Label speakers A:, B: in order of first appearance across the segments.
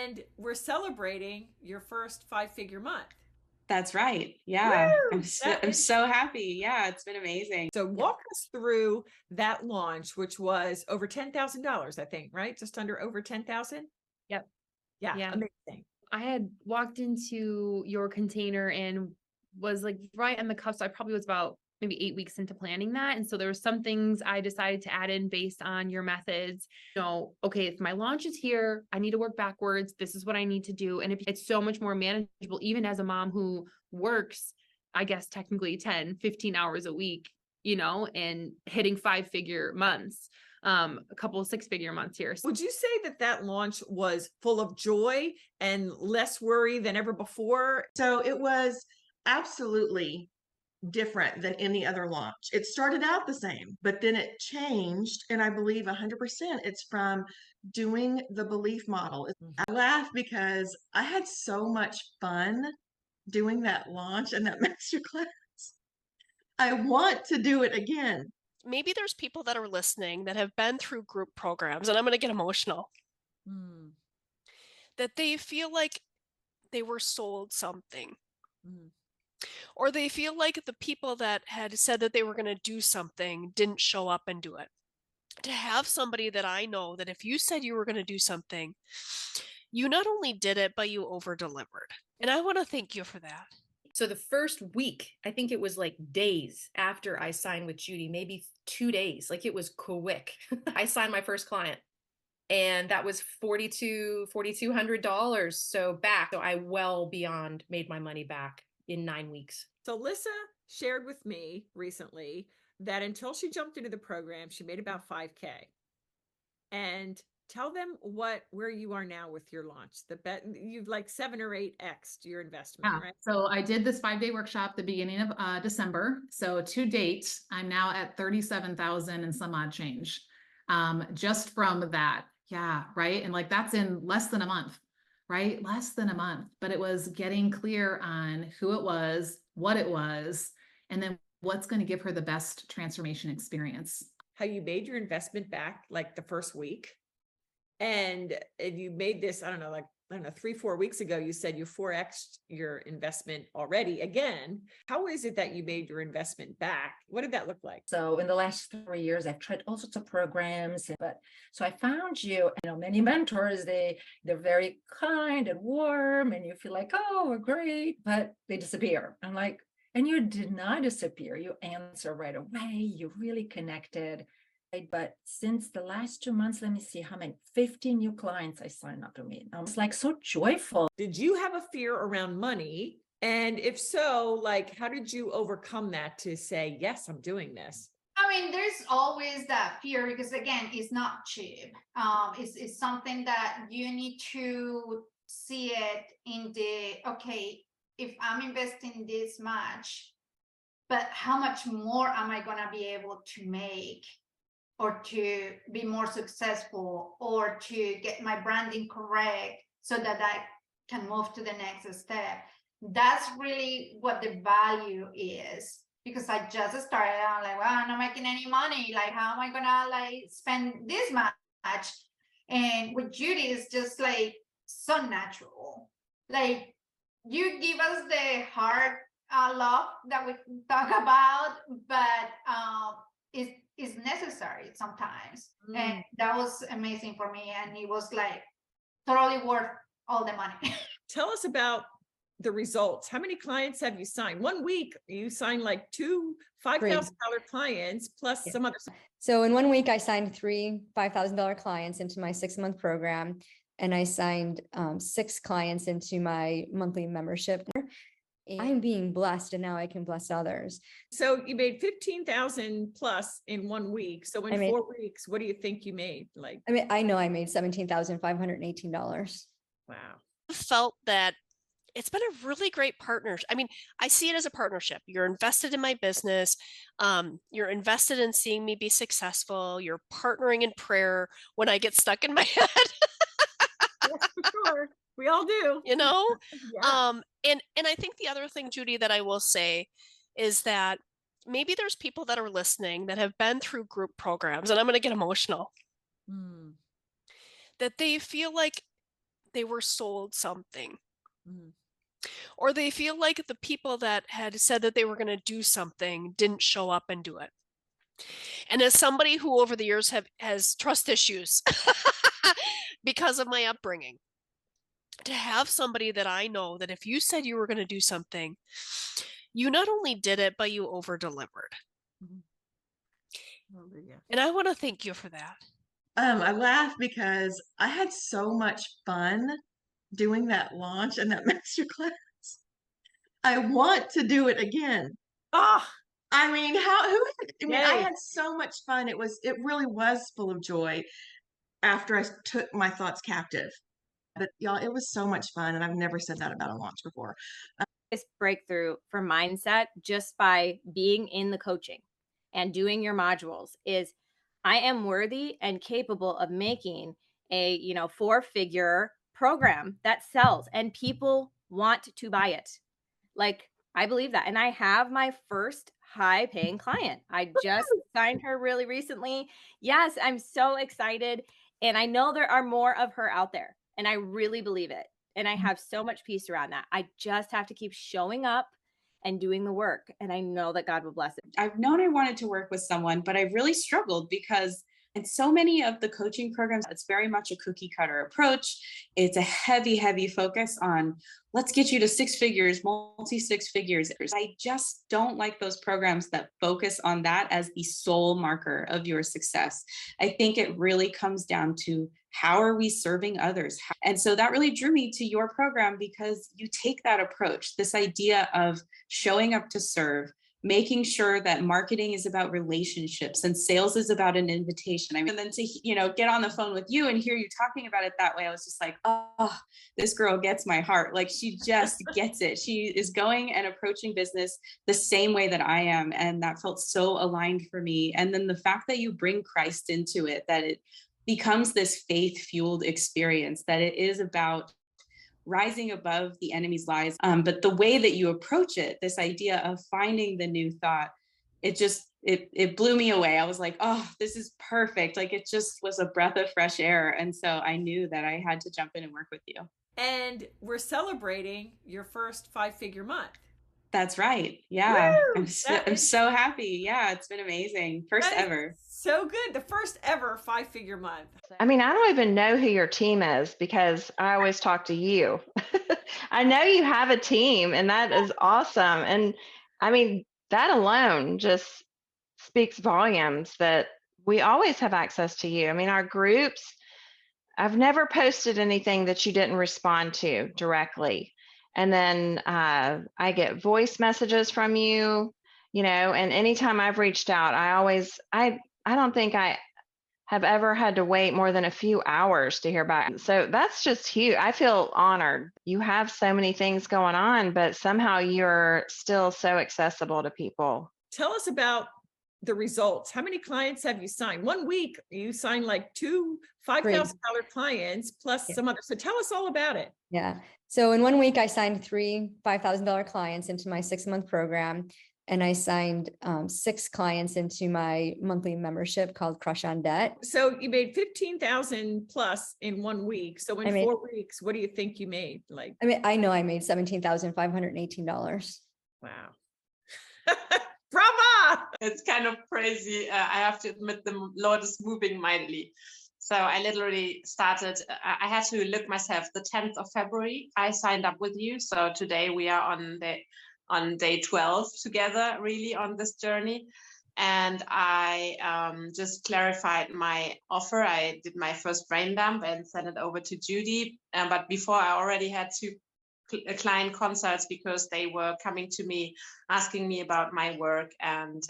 A: And we're celebrating your first 5-figure month.
B: That's right. Yeah.
A: Woo!
B: I'm so happy. Yeah, it's been amazing.
A: So walk us through that launch, which was over $10,000, I think, right? Just under over 10,000.
C: Yep.
A: Yeah.
C: Yeah.
A: Amazing.
C: I had walked into your container and was like right on the cusp. I probably was about maybe 8 weeks into planning that. And so there were some things I decided to add in based on your methods. Okay, if my launch is here, I need to work backwards. This is what I need to do. And it's so much more manageable, even as a mom who works, I guess, technically 10, 15 hours a week, and hitting 5-figure months. A couple of 6-figure months here.
A: Would you say that launch was full of joy and less worry than ever before?
D: So it was absolutely different than any other launch. It started out the same, but then it changed. And I believe 100% it's from doing the belief model. I laugh because I had so much fun doing that launch and that masterclass. I want to do it again.
E: Maybe there's people that are listening that have been through group programs, and I'm going to get emotional, that they feel like they were sold something. Or they feel like the people that had said that they were going to do something didn't show up and do it. To have somebody that I know that if you said you were going to do something, you not only did it, but you over-delivered. And I want to thank you for that.
F: So the first week, I think it was like days after I signed with Judy, maybe 2 days, like it was quick. I signed my first client and that was $4,200. So I well beyond made my money back in 9 weeks.
A: So Lissa shared with me recently that until she jumped into the program, she made about 5K. And tell them where you are now with your launch. You've like 7 or 8x your investment, right?
G: So I did this 5-day workshop the beginning of December. So to date, I'm now at 37,000 and some odd change. Just from that. Yeah. Right. And like, that's in less than a month, right? Less than a month, but it was getting clear on who it was, what it was, and then what's going to give her the best transformation experience.
A: How you made your investment back like the first week. And you made this, 3-4 weeks ago, you said you 4x'd your investment already again. How is it that you made your investment back? What did that look like?
H: So in the last 3 years, I've tried all sorts of programs, so I found you, many mentors, they're very kind and warm and you feel like, oh, we're great, but they disappear. I'm like, and you did not disappear. You answer right away. You really connected. But since the last 2 months, let me see how many, 50 new clients I signed up to me. I was like so joyful.
A: Did you have a fear around money? And if so, like, how did you overcome that to say, yes, I'm doing this?
I: I mean, there's always that fear because again, it's not cheap. It's something that you need to see it in okay, if I'm investing this much, but how much more am I going to be able to make? Or to be more successful, or to get my branding correct so that I can move to the next step. That's really what the value is. Because I just started, I'm like, well, I'm not making any money. Like, how am I gonna spend this much? And with Judy, it's just like so natural. Like, you give us the hard love that we talk about, but is necessary sometimes. And that was amazing for me. And it was like totally worth all the money.
A: Tell us about the results. How many clients have you signed? 1 week, you signed like 2 $5,000 clients plus some other.
J: So in 1 week, I signed 3 $5,000 clients into my 6-month program. And I signed 6 clients into my monthly membership. I'm being blessed and now I can bless others.
A: So you made 15,000 plus in 1 week. So in 4 weeks, what do you think you made?
J: I know I made $17,518.
A: Wow.
E: I felt that it's been a really great partnership. I mean, I see it as a partnership. You're invested in my business. You're invested in seeing me be successful. You're partnering in prayer when I get stuck in my head.
A: Yes, for sure. We all do,
E: Yeah. And I think the other thing, Judy, that I will say is that maybe there's people that are listening that have been through group programs, and I'm going to get emotional, that they feel like they were sold something.
A: Mhm.
E: Or they feel like the people that had said that they were going to do something didn't show up and do it. And as somebody who over the years has trust issues because of my upbringing, to have somebody that I know that if you said you were going to do something, you not only did it, but you over delivered.
A: Hallelujah.
E: And I want to thank you for that.
D: I laugh because I had so much fun doing that launch and that masterclass. I want to do it again.
A: Ah,
D: I mean, I mean, I
A: yay.
D: had so much fun. It really was full of joy after I took my thoughts captive. But y'all, it was so much fun. And I've never said that about a launch before.
K: This breakthrough for mindset just by being in the coaching and doing your modules is I am worthy and capable of making a, 4-figure program that sells and people want to buy it. Like, I believe that. And I have my first high paying client. I just signed her really recently. Yes, I'm so excited. And I know there are more of her out there. And I really believe it. And I have so much peace around that. I just have to keep showing up and doing the work. And I know that God will bless it.
B: I've known I wanted to work with someone, but I really struggled because in so many of the coaching programs, it's very much a cookie cutter approach. It's a heavy, heavy focus on let's get you to 6 figures, multi 6 figures. I just don't like those programs that focus on that as the sole marker of your success. I think it really comes down to how are we serving others? And so that really drew me to your program because you take that approach, this idea of showing up to serve, making sure that marketing is about relationships and sales is about an invitation. I mean, and then to, get on the phone with you and hear you talking about it that way, I was just like, oh, this girl gets my heart. Like she just gets it. She is going and approaching business the same way that I am. And that felt so aligned for me. And then the fact that you bring Christ into it, that it becomes this faith-fueled experience, that it is about rising above the enemy's lies. But the way that you approach it, this idea of finding the new thought, it blew me away. I was like, oh, this is perfect. Like it just was a breath of fresh air. And so I knew that I had to jump in and work with you.
A: And we're celebrating your first 5-figure month.
B: That's right. Yeah.
A: Woo!
B: I'm so happy. Yeah, it's been amazing. First ever.
A: So good. The first ever 5-figure month.
L: I mean, I don't even know who your team is because I always talk to you. I know you have a team and that is awesome. And I mean, that alone just speaks volumes that we always have access to you. I mean, our groups, I've never posted anything that you didn't respond to directly. And then I get voice messages from you, and anytime I've reached out, I don't think I have ever had to wait more than a few hours to hear back. So that's just huge. I feel honored. You have so many things going on, but somehow you're still so accessible to people.
A: Tell us about the results. How many clients have you signed? 1 week, you signed like 2 $5,000 clients plus some others. So tell us all about it.
J: Yeah. So in 1 week, I signed 3 $5,000 clients into my 6-month program. And I signed 6 clients into my monthly membership called Crush on Debt.
A: So you made 15,000 plus in 1 week. So in 4 weeks, what do you think you made?
J: I know I made $17,518.
A: Wow. Bravo!
M: It's kind of crazy. I have to admit the Lord is moving mightily. So I literally started, I had to look myself the 10th of February. I signed up with you. So today we are on day 12 together, really on this journey. And I just clarified my offer. I did my first brain dump and sent it over to Judy. But before I already had 2 client consults because they were coming to me, asking me about my work and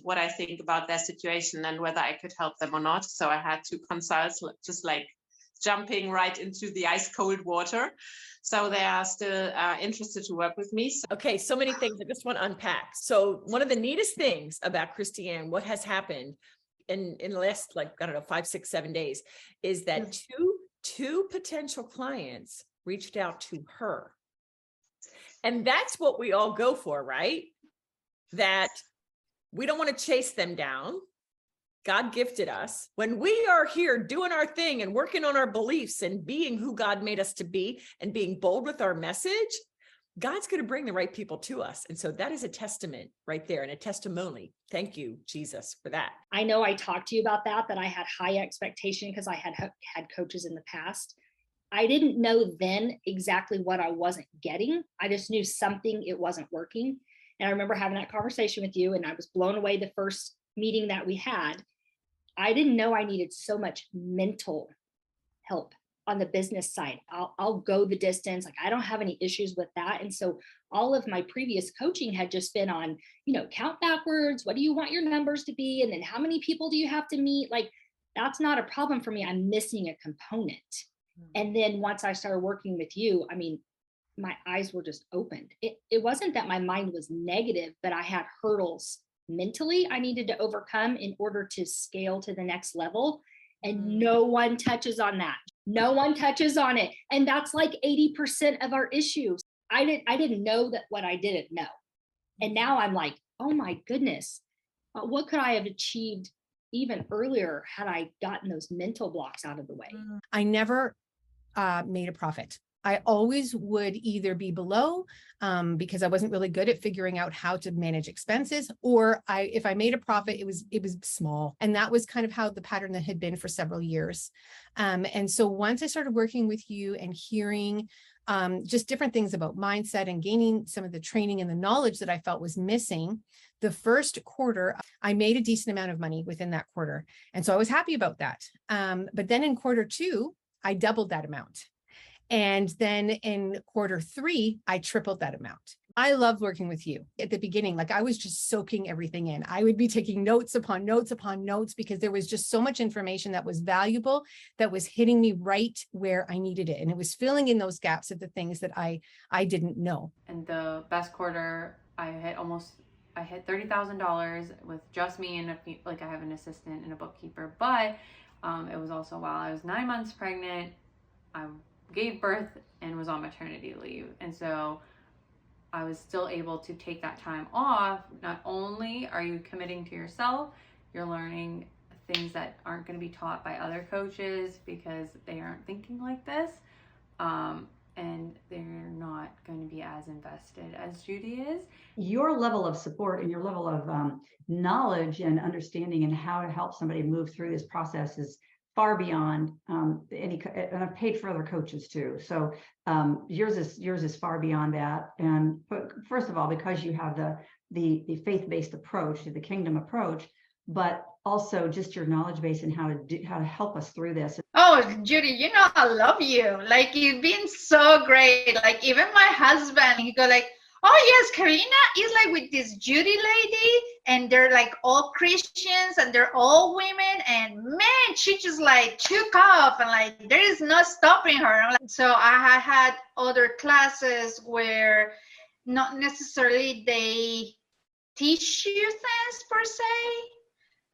M: what I think about their situation and whether I could help them or not. So I had 2 consults, just like jumping right into the ice cold water. So they are still interested to work with me.
A: Okay, so many things I just want to unpack. So one of the neatest things about Christiane, what has happened in the last 5, 6, 7 days, is that two potential clients reached out to her. And that's what we all go for, right? That we don't want to chase them down. God gifted us, when we are here doing our thing and working on our beliefs and being who God made us to be and being bold with our message, God's going to bring the right people to us. And so that is a testament right there and a testimony. Thank you, Jesus, for that.
N: I know I talked to you about that I had high expectation because I had coaches in the past. I didn't know then exactly what I wasn't getting. I just knew something, it wasn't working. And I remember having that conversation with you, and I was blown away the first meeting that we had. I didn't know I needed so much mental help on the business side. I'll go the distance. Like, I don't have any issues with that. And so all of my previous coaching had just been on, count backwards. What do you want your numbers to be? And then how many people do you have to meet? Like, that's not a problem for me. I'm missing a component. And then once I started working with you, I mean, my eyes were just opened. It wasn't that my mind was negative, but I had hurdles mentally I needed to overcome in order to scale to the next level. And no one touches on that. No one touches on it. And that's like 80% of our issues. I didn't know that what I didn't know. And now I'm like, oh my goodness, what could I have achieved even earlier had I gotten those mental blocks out of the way?
O: I never made a profit. I always would either be below because I wasn't really good at figuring out how to manage expenses, or if I made a profit, it was small. And that was kind of how the pattern that had been for several years. And so once I started working with you and hearing just different things about mindset and gaining some of the training and the knowledge that I felt was missing, the first quarter, I made a decent amount of money within that quarter. And so I was happy about that. But then in quarter 2, I doubled that amount. And then in quarter 3, I tripled that amount. I loved working with you at the beginning. Like, I was just soaking everything in. I would be taking notes upon notes upon notes because there was just so much information that was valuable, that was hitting me right where I needed it. And it was filling in those gaps of the things that I didn't know.
P: And the best quarter, I hit $30,000 with just me and I have an assistant and a bookkeeper, but it was also while I was 9 months pregnant. I gave birth and was on maternity leave. And so I was still able to take that time off. Not only are you committing to yourself, you're learning things that aren't going to be taught by other coaches because they aren't thinking like this. And they're not going to be as invested as Judy is.
Q: Your level of support and your level of knowledge and understanding and how to help somebody move through this process is far beyond any, and I've paid for other coaches too. So yours is far beyond that. And first of all, because you have the faith-based approach, the kingdom approach, but also just your knowledge base and how to help us through this.
I: Oh, Judy, I love you. Like, you've been so great. Like, even my husband, he go like, oh yes, Karina is like with this Judy lady, and they're like all Christians and they're all women, and man, she just like took off and like there is no stopping her. So I had other classes where not necessarily they teach you things per se.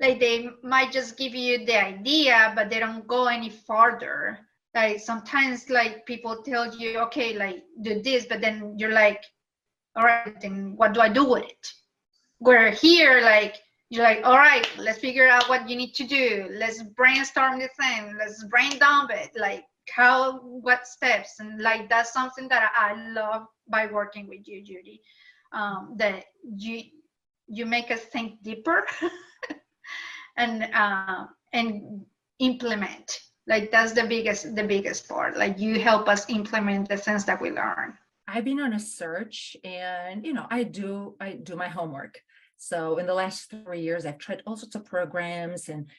I: Like, they might just give you the idea, but they don't go any farther. Like, sometimes like people tell you, okay, like do this, but then you're like, all right, then what do I do with it? Where here, like, you're like, all right, let's figure out what you need to do. Let's brainstorm the thing. Let's brain dump it. Like, what steps? And like, that's something that I love by working with you, Judy. That you make us think deeper and implement. Like, that's the biggest part. Like, you help us implement the things that we learn.
H: I've been on a search, and I do my homework. So in the last 3 years, I've tried all sorts of programs and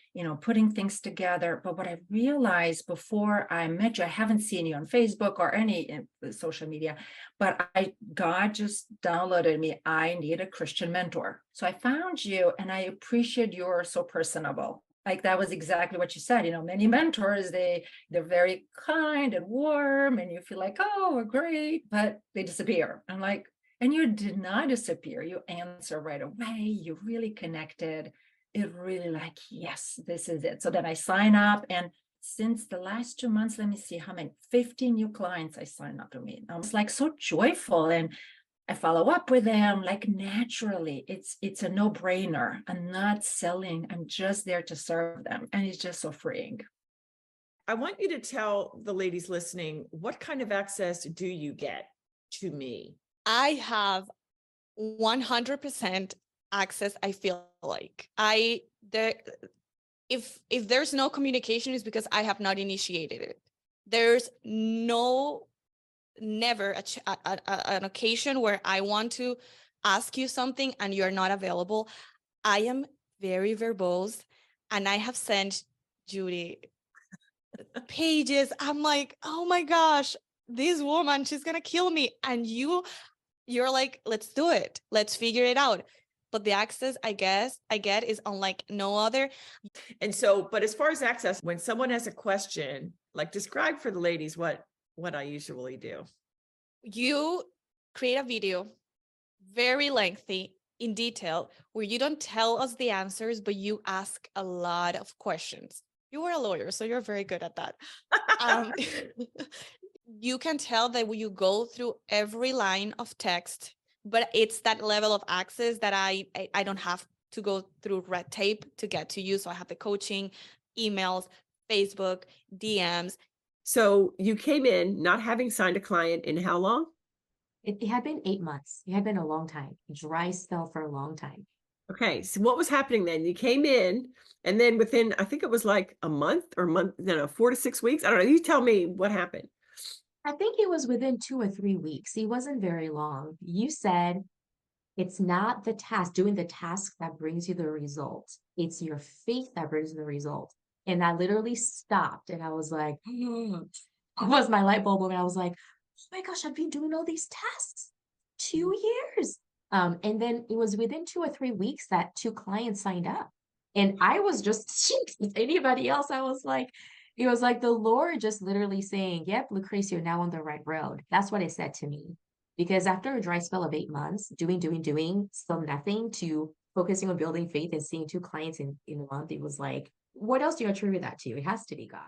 H: putting things together. But what I realized before I met you, I haven't seen you on Facebook or any social media, but God just downloaded me. I need a Christian mentor. So I found you, and I appreciate you're so personable. Like, that was exactly what you said. Many mentors, they're very kind and warm, and you feel like, oh, we're great, but they disappear. I'm like, and you did not disappear. You answer right away. You really connected. It really like, yes, this is it. So then I sign up, and since the last 2 months, let me see how many, 15 new clients I signed up to me. I was like so joyful, and I follow up with them like naturally. It's a no-brainer. I'm not selling. I'm just there to serve them. And it's just so freeing.
A: I want you to tell the ladies listening, what kind of access do you get to me?
R: I have 100% access. I feel like if there's no communication, it's because I have not initiated it. There's never an occasion where I want to ask you something and you're not available. I am very verbose, and I have sent Judy pages. I'm like, oh my gosh, this woman, she's gonna kill me. And you're like, let's do it. Let's figure it out. But the access I get is unlike no other.
A: And so, but as far as access, when someone has a question, like describe for the ladies what I usually do.
R: You create a video, very lengthy, in detail, where you don't tell us the answers, but you ask a lot of questions. You are a lawyer, so you're very good at that. You can tell that when you go through every line of text, but it's that level of access that I don't have to go through red tape to get to you. So I have the coaching, emails, Facebook, DMs.
A: So you came in not having signed a client in how long?
S: It had been 8 months. It had been a long time. Dry spell for a long time.
A: Okay. So what was happening then? You came in, and then within, I think it was like a month, 4 to 6 weeks. I don't know. You tell me what happened.
S: I think it was within 2 or 3 weeks. It wasn't very long. You said it's not the task, doing the task that brings you the result. It's your faith that brings you the result. And I literally stopped and I was like, it was my light bulb moment. I was like, oh my gosh, I've been doing all these tasks 2 years. And then it was within 2 or 3 weeks that 2 clients signed up. And I was just, anybody else, I was like, it was like the Lord just literally saying, yep, Lucrecia, you're now on the right road. That's what it said to me. Because after a dry spell of 8 months, doing, still nothing, to focusing on building faith and seeing 2 clients in a month, it was like, what else do you attribute that to? It has to be God.